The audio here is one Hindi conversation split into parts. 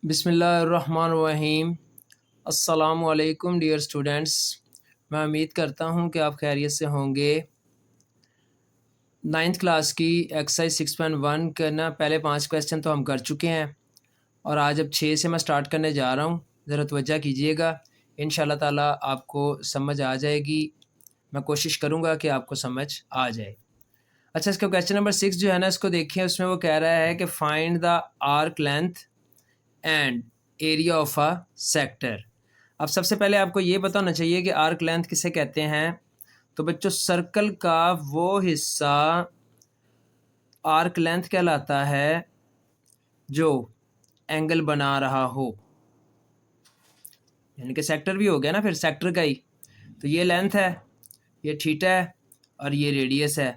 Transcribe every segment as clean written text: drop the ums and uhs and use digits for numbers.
बिस्मिल्लाहिर्रहमानिर्रहीम। अस्सलामुअलैकुम डियर स्टूडेंट्स। मैं उम्मीद करता हूँ कि आप खैरियत से होंगे। नाइन्थ क्लास की एक्सरसाइज 6.1 के ना पहले 5 क्वेश्चन तो हम कर चुके हैं और आज अब 6 से मैं स्टार्ट करने जा रहा हूँ। ज़रा तवज्जो कीजिएगा, इंशाल्लाह ताला आपको समझ आ जाएगी। मैं कोशिश करूँगा कि आपको समझ आ जाए। अच्छा, इसका क्वेश्चन नंबर 6 जो है ना, इसको देखिए। उसमें वो कह रहा है कि find the arc length and area of a sector. अब सबसे पहले आपको ये पता होना चाहिए कि आर्क लेंथ किसे कहते हैं। तो बच्चों, सर्कल का वो हिस्सा आर्क लेंथ कहलाता है जो एंगल बना रहा हो, यानी कि सेक्टर भी हो गया ना फिर सेक्टर का ही। तो ये लेंथ है, ये थीटा है और ये रेडियस है।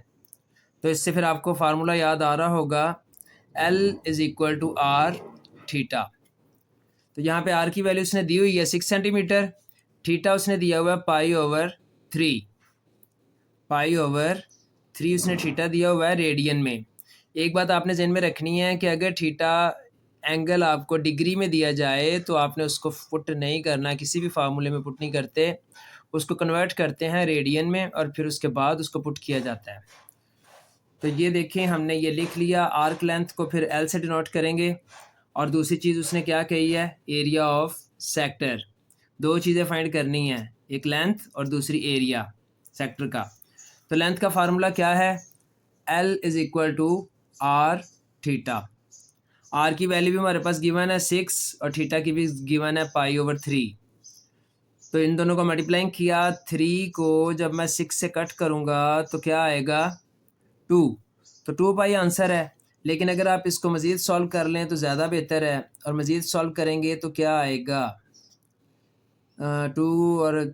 तो इससे फिर आपको फार्मूला याद आ रहा होगा, L is equal to r theta. तो यहाँ पे आर की वैल्यू उसने दी हुई है 6 सेंटीमीटर, थीटा उसने दिया हुआ है पाई ओवर 3 उसने थीटा दिया हुआ है रेडियन में। एक बात आपने ज़हन में रखनी है कि अगर थीटा एंगल आपको डिग्री में दिया जाए तो आपने उसको पुट नहीं करना, किसी भी फार्मूले में पुट नहीं करते, उसको कन्वर्ट करते हैं रेडियन में और फिर उसके बाद उसको पुट किया जाता है। तो ये देखें, हमने ये लिख लिया। आर्क लेंथ को फिर एल से डिनोट करेंगे। और दूसरी चीज़ उसने क्या कही है, एरिया ऑफ सेक्टर। दो चीज़ें फाइंड करनी है, एक लेंथ और दूसरी एरिया सेक्टर का। तो लेंथ का फार्मूला क्या है, L is equal to r theta. R की वैल्यू भी हमारे पास गिवन है 6 और थीटा की भी गिवन है पाई/3। तो इन दोनों को मल्टीप्लाइंग किया, 3 को जब मैं 6 से कट करूँगा तो क्या आएगा, 2। तो 2 पाई आंसर है। लेकिन अगर आप इसको मज़ीद सॉल्व कर लें तो ज़्यादा बेहतर है, और मज़ीद सॉल्व करेंगे तो क्या आएगा, 2 और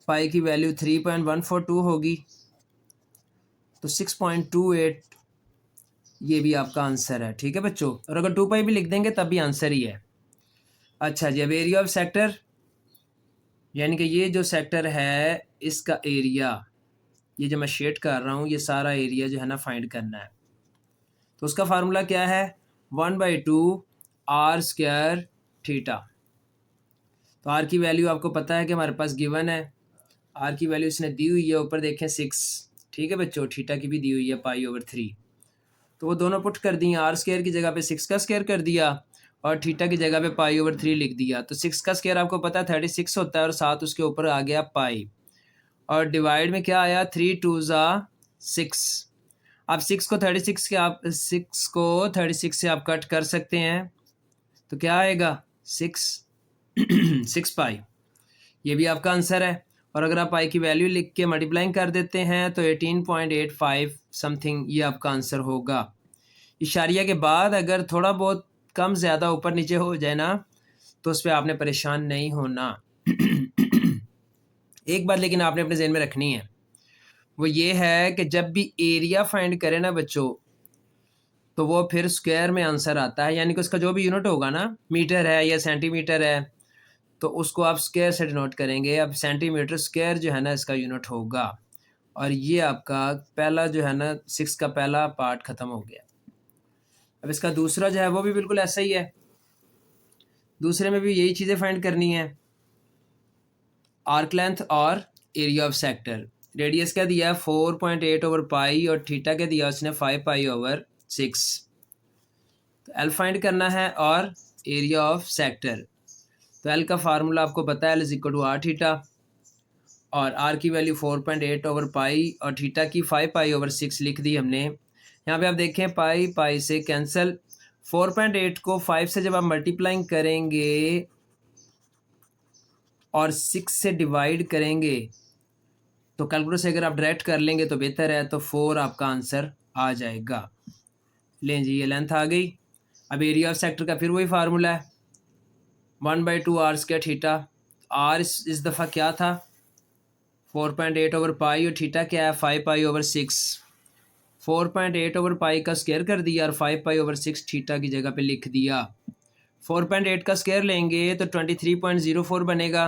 पाई की वैल्यू 3.142 होगी, तो 6.28 ये भी आपका आंसर है। ठीक है बच्चों, और अगर 2 पाई भी लिख देंगे तब भी आंसर ही है। अच्छा जी, अब एरिया ऑफ सेक्टर, यानी कि ये जो सेक्टर है इसका एरिया, ये जो मैं शेड कर रहा हूँ, ये सारा एरिया जो है ना फाइंड करना है। तो उसका फार्मूला क्या है, 1/2 आर स्क्वायर थीटा। तो आर की वैल्यू आपको पता है कि हमारे पास गिवन है, आर की वैल्यू इसने दी हुई है, ऊपर देखें 6। ठीक है बच्चों, थीटा की भी दी हुई है पाई/3। तो वो दोनों पुट कर दिए, आर स्क्वायर की जगह पे 6 का स्क्वायर कर दिया और थीटा की जगह पे पाई/3 लिख दिया। तो 6 का स्क्वायर आपको पता है 36 होता है और 7 उसके ऊपर आ गया पाई, और डिवाइड में क्या आया, 3 2 ज़ा 6। अब 6 को 36 से आप कट कर सकते हैं, तो क्या आएगा, 6 6 पाई। ये भी आपका आंसर है। और अगर आप पाई की वैल्यू लिख के मल्टीप्लाइंग कर देते हैं तो 18.85 समथिंग ये आपका आंसर होगा। इशारिया के बाद अगर थोड़ा बहुत कम ज़्यादा ऊपर नीचे हो जाए ना, तो उस पर आपने परेशान नहीं होना। एक बात लेकिन आपने अपने जहन में रखनी है, वो ये है कि जब भी एरिया फाइंड करें ना बच्चों, तो वो फिर स्क्वायर में आंसर आता है, यानी कि उसका जो भी यूनिट होगा ना, मीटर है या सेंटीमीटर है, तो उसको आप स्क्वायर से डिनोट करेंगे। अब सेंटीमीटर स्क्वायर जो है ना इसका यूनिट होगा। और ये आपका पहला जो है ना 6 का पहला पार्ट ख़त्म हो गया। अब इसका दूसरा जो है वो भी बिल्कुल ऐसा ही है। दूसरे में भी यही चीज़ें फाइंड करनी है, आर्क लेंथ और एरिया ऑफ सेक्टर। रेडियस क्या दिया है, 4.8 ओवर पाई, और थीटा क्या दिया उसने 5 पाई/6। तो एल फाइंड करना है और एरिया ऑफ सेक्टर। तो एल का फार्मूला आपको पता है, L is equal to r theta, और आर की वैल्यू 4.8 ओवर पाई और थीटा की 5 पाई/6 लिख दी हमने। यहाँ पे आप देखें पाई पाई से कैंसिल, 4.8 को 5 से जब आप मल्टीप्लाइंग करेंगे और 6 से डिवाइड करेंगे तो कैलकुलेटर से अगर आप डायरेक्ट कर लेंगे तो बेहतर है, तो 4 आपका आंसर आ जाएगा। लें जी, ये लेंथ आ गई। अब एरिया ऑफ सेक्टर का फिर वही फार्मूला है, 1/2 आर स्क्वायर थीटा। आर इस दफ़ा क्या था, 4.8 ओवर पाई, और थीटा क्या है 5 पाई/6। 4.8 ओवर पाई का स्क्वायर कर दिया और 5 पाई/6 थीटा की जगह पे लिख दिया। 4.8 का स्क्वायर लेंगे तो 23.04 बनेगा,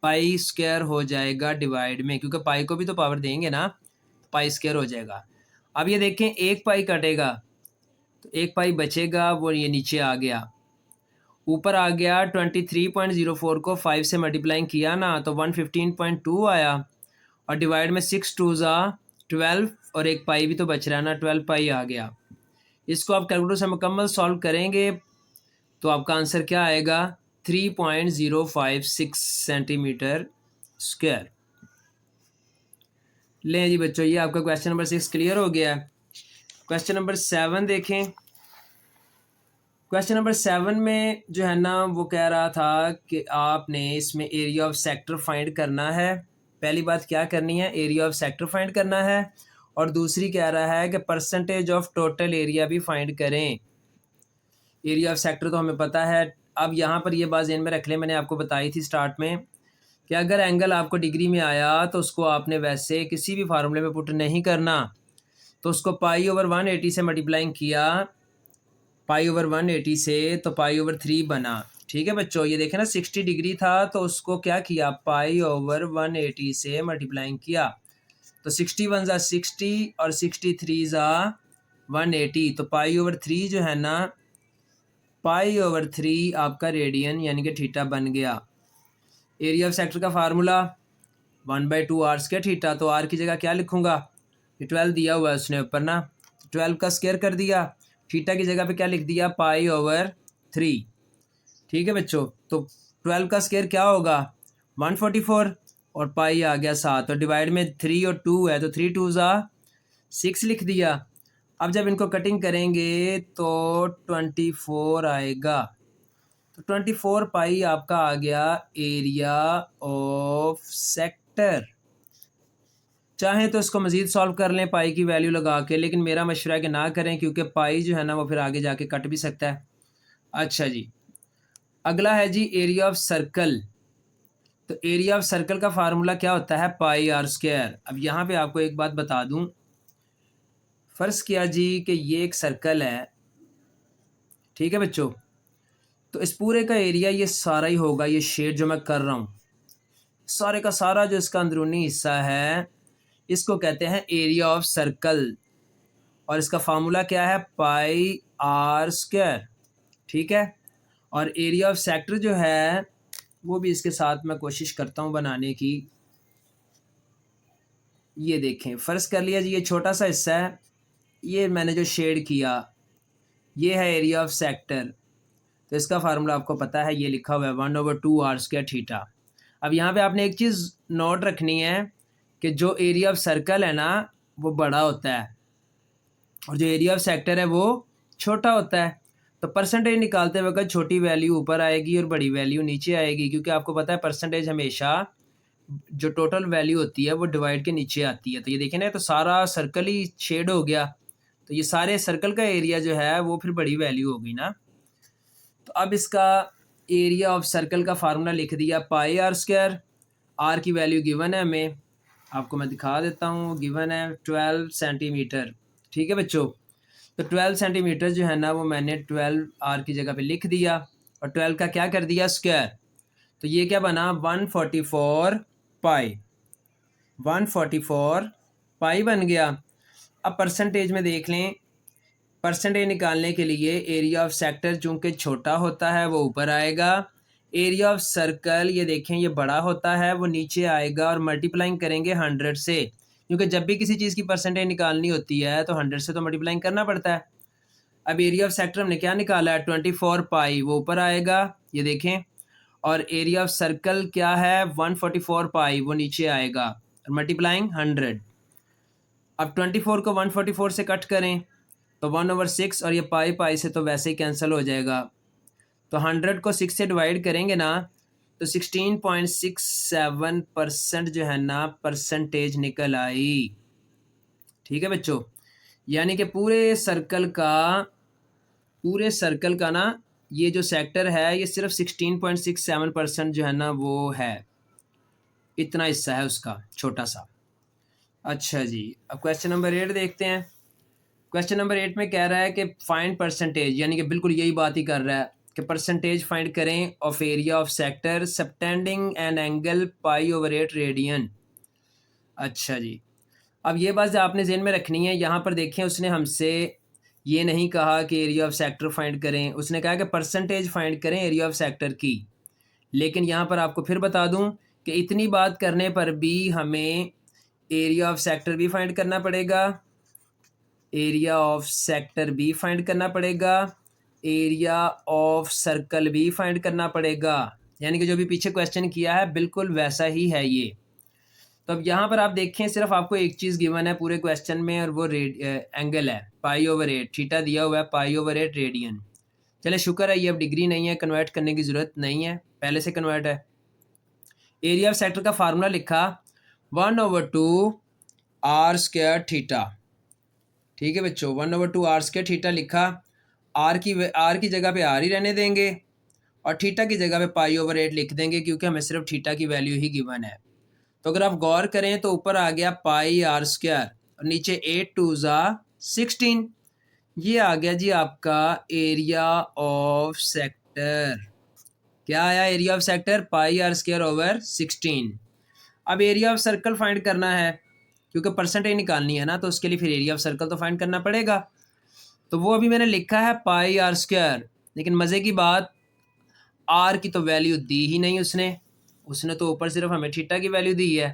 पाई स्क्वायर हो जाएगा डिवाइड में, क्योंकि पाई को भी तो पावर देंगे ना, पाई स्क्वायर हो जाएगा। अब ये देखें, एक पाई कटेगा तो एक पाई बचेगा, वो ये नीचे आ गया। ऊपर आ गया 23.04 को 5 से मल्टीप्लाइंग किया ना तो 115.2 आया, और डिवाइड में 6 टू ज़ा 12 और एक पाई भी तो बच रहा है ना, 12 पाई आ गया। इसको आप कैलकुलेटर से मुकम्मल सॉल्व करेंगे तो आपका आंसर क्या आएगा, 3.056 सेंटीमीटर स्क्वायर। लें जी बच्चों, ये आपका क्वेश्चन नंबर 6 क्लियर हो गया है। क्वेश्चन नंबर 7 देखें। क्वेश्चन नंबर 7 में जो है ना वो कह रहा था कि आपने इसमें एरिया ऑफ सेक्टर फाइंड करना है। पहली बात क्या करनी है, एरिया ऑफ सेक्टर फाइंड करना है, और दूसरी कह रहा है कि परसेंटेज ऑफ टोटल एरिया भी फाइंड करें। एरिया ऑफ सेक्टर तो हमें पता है। अब यहाँ पर ये बात ज़हन में रख लें, मैंने आपको बताई थी स्टार्ट में कि अगर एंगल आपको डिग्री में आया तो उसको आपने वैसे किसी भी फार्मूले में पुट नहीं करना, तो उसको पाई ओवर 180 से मल्टीप्लाइंग किया, पाई ओवर 180 से तो पाई ओवर 3 बना। ठीक है बच्चों, ये देखें ना 60 डिग्री था तो उसको क्या किया, पाई ओवर 180 से मल्टीप्लाइंग किया, तो 61 ज़ा 60 और 63 ज़ा 180, तो पाई ओवर 3 जो है ना, पाई ओवर 3 आपका रेडियन यानी कि थीटा बन गया। एरिया ऑफ सेक्टर का फार्मूला 1/2 आर स्क्वायर थीटा, तो आर की जगह क्या लिखूंगा, ये 12 दिया हुआ है उसने ऊपर ना, 12 का स्क्वायर कर दिया, थीटा की जगह पे क्या लिख दिया, पाई ओवर 3। ठीक है बच्चों, तो 12 का स्क्वायर क्या होगा, 144, और पाई आ गया 7, और डिवाइड में 3 और 2 है तो 3 2 ज़ा 6 लिख दिया। अब जब इनको कटिंग करेंगे तो 24 आएगा, तो 24 पाई आपका आ गया एरिया ऑफ सेक्टर। चाहें तो इसको मज़ीद सॉल्व कर लें पाई की वैल्यू लगा के, लेकिन मेरा मशवरा है कि ना करें, क्योंकि पाई जो है ना वो फिर आगे जाके कट भी सकता है। अच्छा जी, अगला है जी एरिया ऑफ सर्कल। तो एरिया ऑफ सर्कल का फार्मूला क्या होता है, पाई आर स्क्वायर। अब यहाँ पे आपको एक बात बता दूं, फ़र्ज़ किया जी कि ये एक सर्कल है, ठीक है बच्चों, तो इस पूरे का एरिया ये सारा ही होगा, ये शेड जो मैं कर रहा हूँ सारे का सारा जो इसका अंदरूनी हिस्सा है इसको कहते हैं एरिया ऑफ सर्कल, और इसका फार्मूला क्या है, पाई आर स्क्वायर। ठीक है, और एरिया ऑफ सेक्टर जो है वो भी इसके साथ मैं कोशिश करता हूँ बनाने की। ये देखें, फ़र्ज़ कर लिया जी ये छोटा सा हिस्सा है, ये मैंने जो शेड किया ये है एरिया ऑफ सेक्टर, तो इसका फार्मूला आपको पता है, ये लिखा हुआ है 1/2 आर स्क्वायर थीटा। अब यहाँ पे आपने एक चीज़ नोट रखनी है कि जो एरिया ऑफ सर्कल है ना वो बड़ा होता है, और जो एरिया ऑफ सेक्टर है वो छोटा होता है। तो परसेंटेज निकालते वक्त छोटी वैल्यू ऊपर आएगी और बड़ी वैल्यू नीचे आएगी, क्योंकि आपको पता है परसेंटेज हमेशा जो टोटल वैल्यू होती है वो डिवाइड के नीचे आती है। तो ये देखें ना, तो सारा सर्कल ही शेड हो गया, तो ये सारे सर्कल का एरिया जो है वो फिर बड़ी वैल्यू होगी ना। तो अब इसका एरिया ऑफ सर्कल का फार्मूला लिख दिया, पाई आर स्क्वायर। आर की वैल्यू गिवन है हमें, आपको मैं दिखा देता हूँ, गिवन है 12 सेंटीमीटर। ठीक है बच्चों, तो 12 सेंटीमीटर जो है ना वो मैंने 12 आर की जगह पे लिख दिया, और 12 का क्या कर दिया, स्क्वायर। तो ये क्या बना, 144 पाई, 144 पाई बन गया। अब परसेंटेज में देख लें, परसेंटेज निकालने के लिए एरिया ऑफ सेक्टर चूंकि छोटा होता है वो ऊपर आएगा, एरिया ऑफ सर्कल ये देखें ये बड़ा होता है वो नीचे आएगा, और मल्टीप्लाइंग करेंगे 100 से, क्योंकि जब भी किसी चीज़ की परसेंटेज निकालनी होती है तो 100 से तो मल्टीप्लाइंग करना पड़ता है। अब एरिया ऑफ सेक्टर हमने क्या निकाला है, 24 पाई, वो ऊपर आएगा ये देखें, और एरिया ऑफ सर्कल क्या है 144 पाई, वो नीचे आएगा, और मल्टीप्लाइंग 100। अब 24 को 144 से कट करें तो 1/6, और ये पाई पाई से तो वैसे ही कैंसिल हो जाएगा, तो 100 को 6 से डिवाइड करेंगे ना तो 16.67% जो है ना परसेंटेज निकल आई। ठीक है बच्चों, यानी कि पूरे सर्कल का ना ये जो सेक्टर है ये सिर्फ 16.67% जो है ना वो है, इतना हिस्सा है उसका छोटा सा। अच्छा जी, अब क्वेश्चन नंबर 8 देखते हैं। क्वेश्चन नंबर 8 में कह रहा है कि फाइंड परसेंटेज, यानी कि बिल्कुल यही बात ही कर रहा है कि परसेंटेज फाइंड करें of area of sector subtending an angle pi over 8 radian. अच्छा जी, अब ये बात आपने ज़हन में रखनी है, यहाँ पर देखें उसने हमसे ये नहीं कहा कि एरिया ऑफ सेक्टर फाइंड करें, उसने कहा कि परसेंटेज फाइंड करें एरिया ऑफ सेक्टर की। लेकिन यहाँ पर आपको फिर बता दूँ कि इतनी बात करने पर भी हमें एरिया ऑफ सेक्टर भी फाइंड करना पड़ेगा, एरिया ऑफ सेक्टर भी फाइंड करना पड़ेगा, एरिया ऑफ सर्कल भी फाइंड करना पड़ेगा। यानी कि जो भी पीछे क्वेश्चन किया है बिल्कुल वैसा ही है ये। तो अब यहाँ पर आप देखें, सिर्फ आपको एक चीज़ गिवन है पूरे क्वेश्चन में, और वो एंगल है पाई/8। थीटा दिया हुआ है पाई/8 रेडियन। चले शुक्र है ये अब डिग्री नहीं है, कन्वर्ट करने की ज़रूरत नहीं है, पहले से कन्वर्ट है। एरिया ऑफ सेक्टर का फार्मूला लिखा 1/2 r² थीटा। ठीक है बच्चों, 1/2 r² थीटा लिखा। आर की जगह पे आर ही रहने देंगे और थीटा की जगह पे पाई/8 लिख देंगे, क्योंकि हमें सिर्फ थीटा की वैल्यू ही गिवन है। तो अगर आप गौर करें तो ऊपर आ गया πr² और नीचे 8 2 16। ये आ गया जी आपका एरिया ऑफ सेक्टर। क्या आया एरिया ऑफ सेक्टर? πr²/16। अब एरिया ऑफ सर्कल फाइंड करना है, क्योंकि परसेंटेज निकालनी है ना, तो उसके लिए फिर एरिया ऑफ सर्कल तो फाइंड करना पड़ेगा। तो वो अभी मैंने लिखा है πr², लेकिन मज़े की बात आर की तो वैल्यू दी ही नहीं उसने तो ऊपर सिर्फ हमें थीटा की वैल्यू दी है।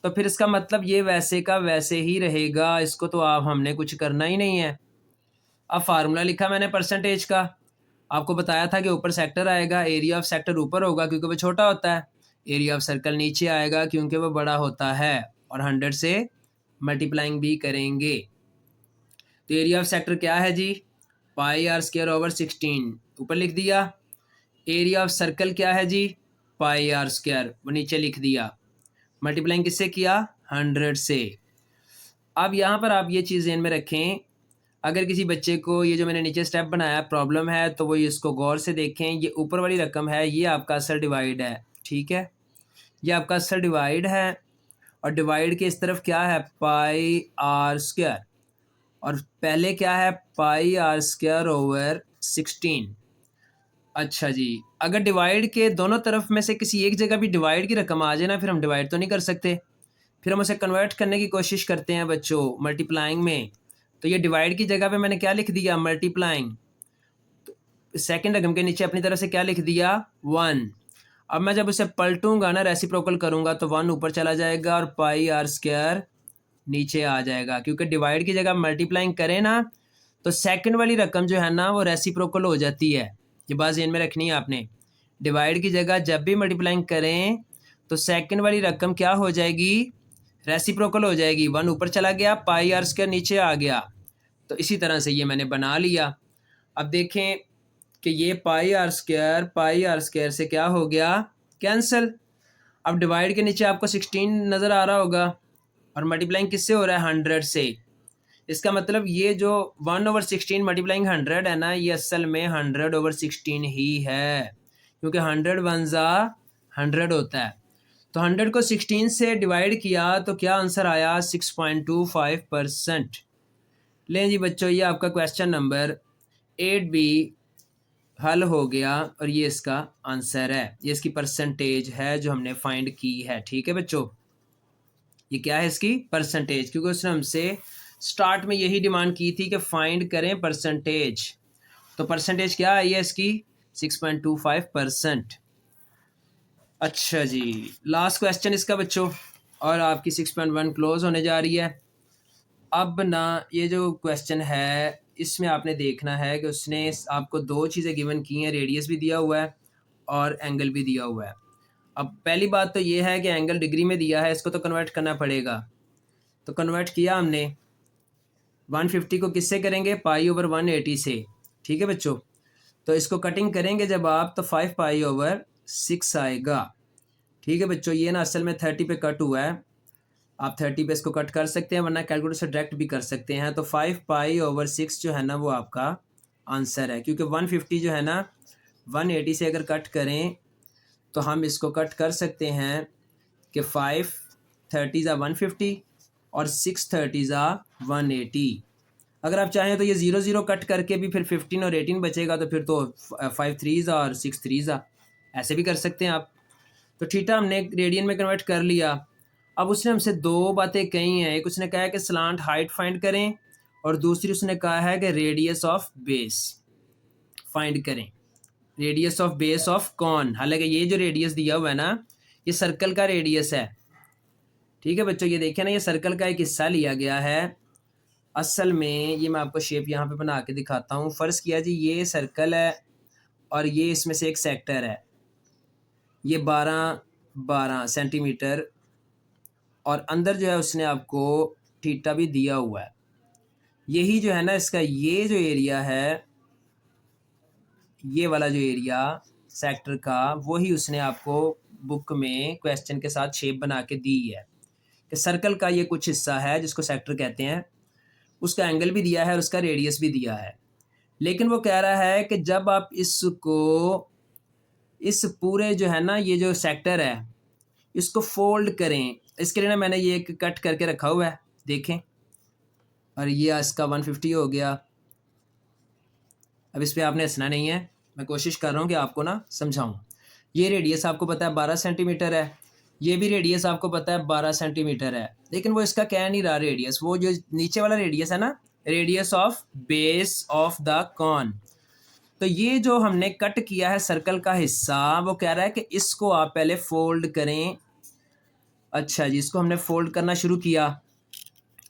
तो फिर इसका मतलब ये वैसे का वैसे ही रहेगा, इसको तो आप हमने कुछ करना ही नहीं है। अब फार्मूला लिखा मैंने परसेंटेज का, आपको बताया था कि ऊपर सेक्टर आएगा, एरिया ऑफ सेक्टर ऊपर होगा क्योंकि वो छोटा होता है, एरिया ऑफ सर्कल नीचे आएगा क्योंकि वो बड़ा होता है, और 100 से मल्टीप्लाइंग भी करेंगे। तो एरिया ऑफ सेक्टर क्या है जी? πr²/16 ऊपर लिख दिया। एरिया ऑफ सर्कल क्या है जी? πr², वो नीचे लिख दिया। मल्टीप्लाइंग किससे किया? 100 से। अब यहाँ पर आप ये चीज़ ध्यान में रखें, अगर किसी बच्चे को ये जो मैंने नीचे स्टेप बनाया प्रॉब्लम है, तो वो इसको गौर से देखें। ये ऊपर वाली रकम है, ये आपका असल डिवाइड है, ठीक है, ये आपका असल डिवाइड है, और डिवाइड के इस तरफ क्या है? πr², और पहले क्या है? πr²/16। अच्छा जी, अगर डिवाइड के दोनों तरफ में से किसी एक जगह भी डिवाइड की रकम आ जाए ना, फिर हम डिवाइड तो नहीं कर सकते, फिर हम उसे कन्वर्ट करने की कोशिश करते हैं बच्चों मल्टीप्लाइंग में। तो ये डिवाइड की जगह पे मैंने क्या लिख दिया? मल्टीप्लाइंग। सेकंड रकम के नीचे अपनी तरफ से क्या लिख दिया? 1। अब मैं जब उसे पलटूंगा ना, रेसिप्रोकल करूंगा, तो 1 ऊपर चला जाएगा और πr² नीचे आ जाएगा, क्योंकि डिवाइड की जगह मल्टीप्लाइंग करें ना, तो सेकंड वाली रकम जो है ना वो रेसिप्रोकल हो जाती है। ये बात ध्यान में रखनी है आपने, डिवाइड की जगह जब भी मल्टीप्लाइंग करें तो सेकंड वाली रकम क्या हो जाएगी? रेसिप्रोकल हो जाएगी। 1 ऊपर चला गया, πr² नीचे आ गया। तो इसी तरह से ये मैंने बना लिया। अब देखें कि ये πr² से क्या हो गया? कैंसिल। अब डिवाइड के नीचे आपको 16 नज़र आ रहा होगा, और मल्टीप्लाइंग किससे हो रहा है? 100 से। इसका मतलब ये जो 1/16 मल्टीप्लाइंग 100 है ना, ये असल में 100/16 ही है, क्योंकि 100 1 100 होता है। तो 100 को 16 से डिवाइड किया तो क्या आंसर आया? 6.25%। लें जी बच्चों, ये आपका क्वेश्चन नंबर 8B हल हो गया, और ये इसका आंसर है, ये इसकी परसेंटेज है जो हमने फाइंड की है। ठीक है बच्चों, ये क्या है? इसकी परसेंटेज, क्योंकि उसने हमसे स्टार्ट में यही डिमांड की थी कि फाइंड करें परसेंटेज। तो परसेंटेज क्या आई है इसकी? 6.25%। अच्छा जी, लास्ट क्वेश्चन इसका बच्चों, और आपकी 6.1 क्लोज होने जा रही है। अब ना ये जो क्वेश्चन है इसमें आपने देखना है कि उसने आपको दो चीज़ें गिवन की हैं, रेडियस भी दिया हुआ है और एंगल भी दिया हुआ है। अब पहली बात तो ये है कि एंगल डिग्री में दिया है, इसको तो कन्वर्ट करना पड़ेगा। तो कन्वर्ट किया हमने, 150 को किससे करेंगे? π/180 से। ठीक है बच्चों, तो इसको कटिंग करेंगे जब आप, तो 5π/6 आएगा। ठीक है बच्चों, ये ना असल में 30 पे कट हुआ है, आप 30 पे इसको कट कर सकते हैं, वरना कैलकुलेटर से डायरेक्ट भी कर सकते हैं। तो 5π/6 जो है ना वो आपका आंसर है, क्योंकि 150 जो है ना 180 से अगर कट करें तो हम इसको कट कर सकते हैं कि 5 30 150 और 6 30 180। अगर आप चाहें तो ये 0 0 कट करके भी फिर 15 और 18 बचेगा, तो फिर तो 5 3 और 6 3 ऐसे भी कर सकते हैं आप। तो थीटा हमने रेडियन में कन्वर्ट कर लिया। अब उसने हमसे दो बातें कही हैं, एक उसने कहा है कि स्लांट हाइट फाइंड करें, और दूसरी उसने कहा है कि रेडियस ऑफ बेस फाइंड करें, radius of base of cone. हालांकि ये जो रेडियस दिया हुआ है ना, ये सर्कल का रेडियस है। ठीक है बच्चों, ये देखिए ना, ये सर्कल का एक हिस्सा लिया गया है। असल में ये मैं आपको शेप यहाँ पे बना के दिखाता हूँ। फ़र्ज़ किया जी ये सर्कल है और ये इसमें से एक सेक्टर है, ये 12 सेंटीमीटर, और अंदर जो है उसने आपको थीटा भी दिया हुआ है। यही जो है ना इसका ये जो एरिया है, ये वाला जो एरिया सेक्टर का, वही उसने आपको बुक में क्वेश्चन के साथ शेप बना के दी है कि सर्कल का ये कुछ हिस्सा है जिसको सेक्टर कहते हैं, उसका एंगल भी दिया है और उसका रेडियस भी दिया है। लेकिन वो कह रहा है कि जब आप इसको, इस पूरे जो है ना ये जो सेक्टर है, इसको फोल्ड करें, इसके लिए ना मैंने ये एक कट करके रखा हुआ है, देखें, और ये इसका 150 हो गया। अब इस पर आपने हंसना नहीं है, मैं कोशिश कर रहा हूँ कि आपको ना समझाऊँ। ये रेडियस आपको पता है 12 सेंटीमीटर है, ये भी रेडियस आपको पता है 12 सेंटीमीटर है, लेकिन वो इसका कह नहीं रहा रेडियस, वो जो नीचे वाला रेडियस है ना, radius of base of the cone. तो ये जो हमने कट किया है सर्कल का हिस्सा, वो कह रहा है कि इसको आप पहले फोल्ड करें। अच्छा जी, इसको हमने फोल्ड करना शुरू किया।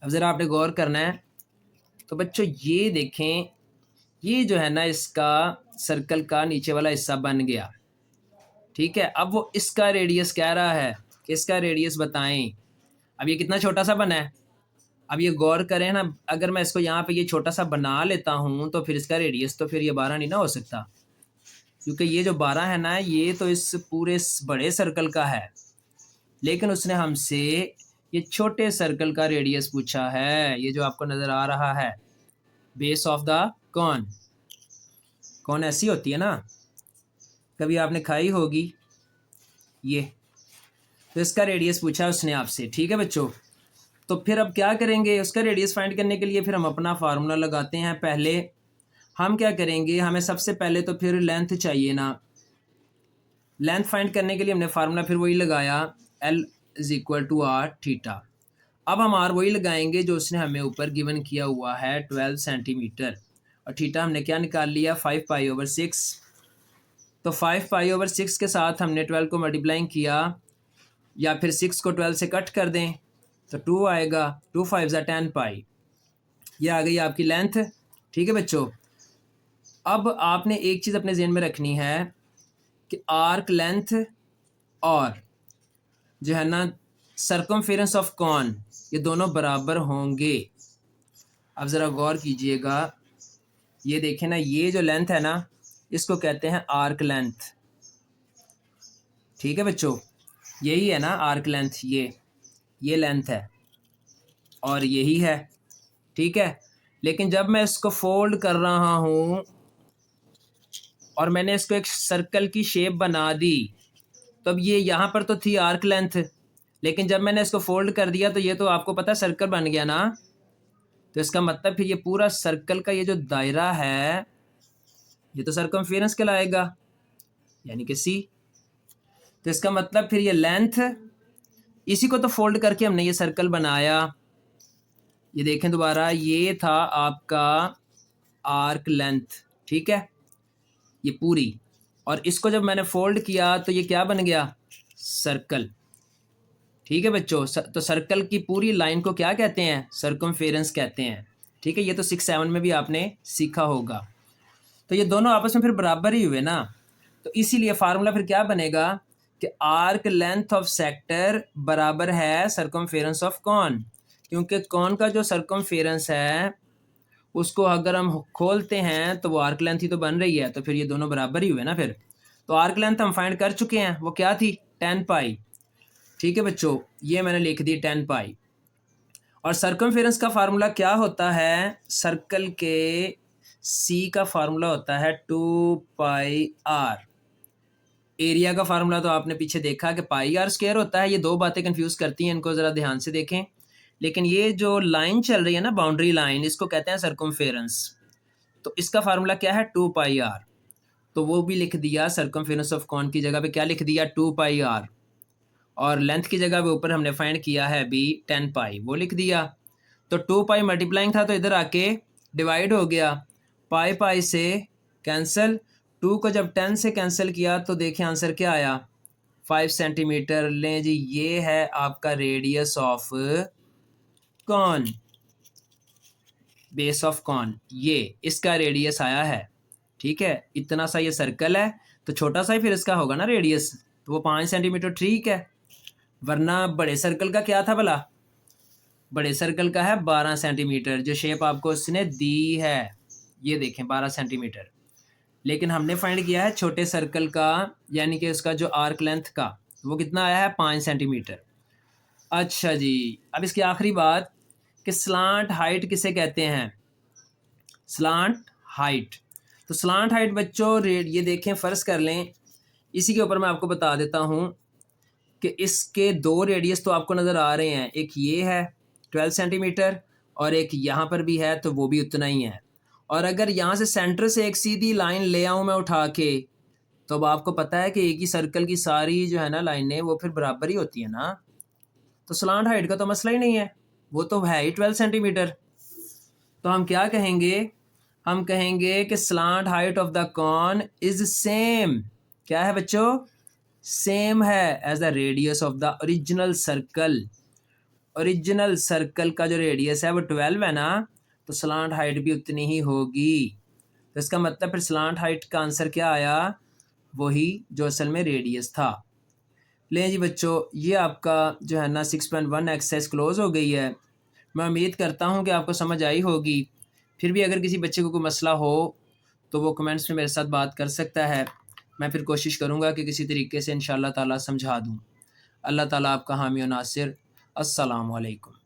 अब ज़रा आपने गौर करना है। तो बच्चों ये देखें, ये जो है ना इसका सर्कल का नीचे वाला हिस्सा बन गया। ठीक है, अब वो इसका रेडियस कह रहा है कि इसका रेडियस बताएं। अब ये कितना छोटा सा बना है, अब ये गौर करें ना, अगर मैं इसको यहाँ पे ये छोटा सा बना लेता हूँ तो फिर इसका रेडियस तो फिर ये 12 नहीं ना हो सकता, क्योंकि ये जो 12 है ना, ये तो इस पूरे बड़े सर्कल का है। लेकिन उसने हमसे ये छोटे सर्कल का रेडियस पूछा है, ये जो आपको नज़र आ रहा है, बेस ऑफ द कॉन। कौन ऐसी होती है ना, कभी आपने खाई होगी ये। तो इसका रेडियस पूछा उसने आपसे। ठीक है बच्चों, तो फिर अब क्या करेंगे, उसका रेडियस फाइंड करने के लिए फिर हम अपना फार्मूला लगाते हैं। पहले हम क्या करेंगे, हमें सबसे पहले तो फिर लेंथ चाहिए ना। लेंथ फाइंड करने के लिए हमने फार्मूला फिर वही लगाया, L is equal to r theta. अब हम आर वही लगाएंगे जो उसने हमें ऊपर गिवन किया हुआ है 12 सेंटीमीटर, और थीटा हमने क्या निकाल लिया 5 पाई ओवर 6। तो 5 पाई ओवर 6 के साथ हमने 12 को मल्टीप्लाइंग किया, या फिर 6 को 12 से कट कर दें तो 2 आएगा, 2 5 ज़ा 10 पाई, ये आ गई आपकी लेंथ। ठीक है बच्चों, अब आपने एक चीज़ अपने जहन में रखनी है कि आर्क लेंथ और जो है ना सर्कमफेरेंस ऑफ कॉन, ये दोनों बराबर होंगे। अब ज़रा गौर कीजिएगा, ये देखें ना, ये जो लेंथ है ना, इसको कहते हैं आर्क लेंथ। ठीक है बच्चों, यही है ना आर्क लेंथ, ये लेंथ है और यही है। ठीक है, लेकिन जब मैं इसको फोल्ड कर रहा हूँ और मैंने इसको एक सर्कल की शेप बना दी, तो अब ये यहाँ पर तो थी आर्क लेंथ, लेकिन जब मैंने इसको फोल्ड कर दिया तो ये तो आपको पता है सर्कल बन गया ना। तो इसका मतलब फिर ये पूरा सर्कल का ये जो दायरा है, ये तो सर्कमफेरेंस कहलाएगा, यानी कि सी। तो इसका मतलब फिर ये लेंथ, इसी को तो फोल्ड करके हमने ये सर्कल बनाया। ये देखें दोबारा, ये था आपका आर्क लेंथ। ठीक है, ये पूरी, और इसको जब मैंने फोल्ड किया तो ये क्या बन गया, सर्कल। ठीक है बच्चों, तो सर्कल की पूरी लाइन को क्या कहते हैं, सर्कमफेरेंस कहते हैं। ठीक है, ये तो 6-7 में भी आपने सीखा होगा। तो ये दोनों आपस में फिर बराबर ही हुए ना, तो इसीलिए फार्मूला फिर क्या बनेगा कि आर्क लेंथ ऑफ सेक्टर बराबर है सर्कमफेरेंस ऑफ कॉन, क्योंकि कॉन का जो सर्कमफेरेंस है उसको अगर हम खोलते हैं तो वो आर्क लेंथ ही तो बन रही है, तो फिर ये दोनों बराबर ही हुए ना फिर। तो आर्क लेंथ हम फाइंड कर चुके हैं, वो क्या थी 10 पाई। ठीक है बच्चों, ये मैंने लिख दी 10 पाई। और सर्कमफेरेंस का फार्मूला क्या होता है, सर्कल के सी का फार्मूला होता है 2 पाई आर। एरिया का फार्मूला तो आपने पीछे देखा कि पाई आर स्क्वायर होता है। ये दो बातें कंफ्यूज करती हैं, इनको ज़रा ध्यान से देखें। लेकिन ये जो लाइन चल रही है ना, बाउंड्री लाइन, इसको कहते हैं सर्कमफेरेंस। तो इसका फार्मूला क्या है 2 पाई आर, तो वो भी लिख दिया, सर्कमफेरेंस ऑफ कॉन की जगह पे क्या लिख दिया 2 पाई आर, और लेंथ की जगह पे ऊपर हमने फाइंड किया है भी 10 पाई, वो लिख दिया। तो 2 पाई मल्टीप्लाइंग था तो इधर आके डिवाइड हो गया, पाई पाई से कैंसिल, 2 को जब 10 से कैंसिल किया तो देखिए आंसर क्या आया, 5 सेंटीमीटर। लें जी, ये है आपका radius of cone, base of cone, ये इसका रेडियस आया है। ठीक है, इतना सा ये सर्कल है तो छोटा सा ही फिर इसका होगा ना रेडियस, तो वो 5 सेंटीमीटर ठीक है। वरना बड़े सर्कल का क्या था भला, बड़े सर्कल का है 12 सेंटीमीटर, जो शेप आपको उसने दी है, ये देखें 12 सेंटीमीटर। लेकिन हमने फाइंड किया है छोटे सर्कल का, यानी कि उसका जो आर्क लेंथ का, वो कितना आया है, 5 सेंटीमीटर। अच्छा जी, अब इसकी आखिरी बात कि स्लांट हाइट किसे कहते हैं, स्लांट हाइट। तो स्लांट हाइट बच्चों ये देखें, फ़र्ज़ कर लें, इसी के ऊपर मैं आपको बता देता हूँ कि इसके 2 रेडियस तो आपको नज़र आ रहे हैं, एक ये है 12 सेंटीमीटर और एक यहाँ पर भी है, तो वो भी उतना ही है। और अगर यहाँ से सेंटर से एक सीधी लाइन ले आऊँ मैं उठा के, तो अब आपको पता है कि एक ही सर्कल की सारी जो है ना लाइनें वो फिर बराबर ही होती है ना, तो स्लांट हाइट का तो मसला ही नहीं है, वो तो है ही 12 सेंटीमीटर। तो हम क्या कहेंगे, हम कहेंगे कि slant height of the cone is same, क्या है बच्चों, सेम है as the radius of the original circle. Original circle का जो रेडियस है वो 12 है ना, तो स्लांट हाइट भी उतनी ही होगी। तो इसका मतलब फिर स्लांट हाइट का आंसर क्या आया, वही जो असल में रेडियस था। लें जी बच्चों, ये आपका जो है ना 6.1 एक्सरसाइज क्लोज हो गई है। मैं उम्मीद करता हूँ कि आपको समझ आई होगी। फिर भी अगर किसी बच्चे को कोई मसला हो तो वो कमेंट्स में मेरे साथ बात कर सकता है, मैं फिर कोशिश करूँगा कि किसी तरीके से इंशाअल्लाह ताला समझा दूँ। अल्लाह ताला आपका हामी और नासिर। अस्सलामु अलैकुम।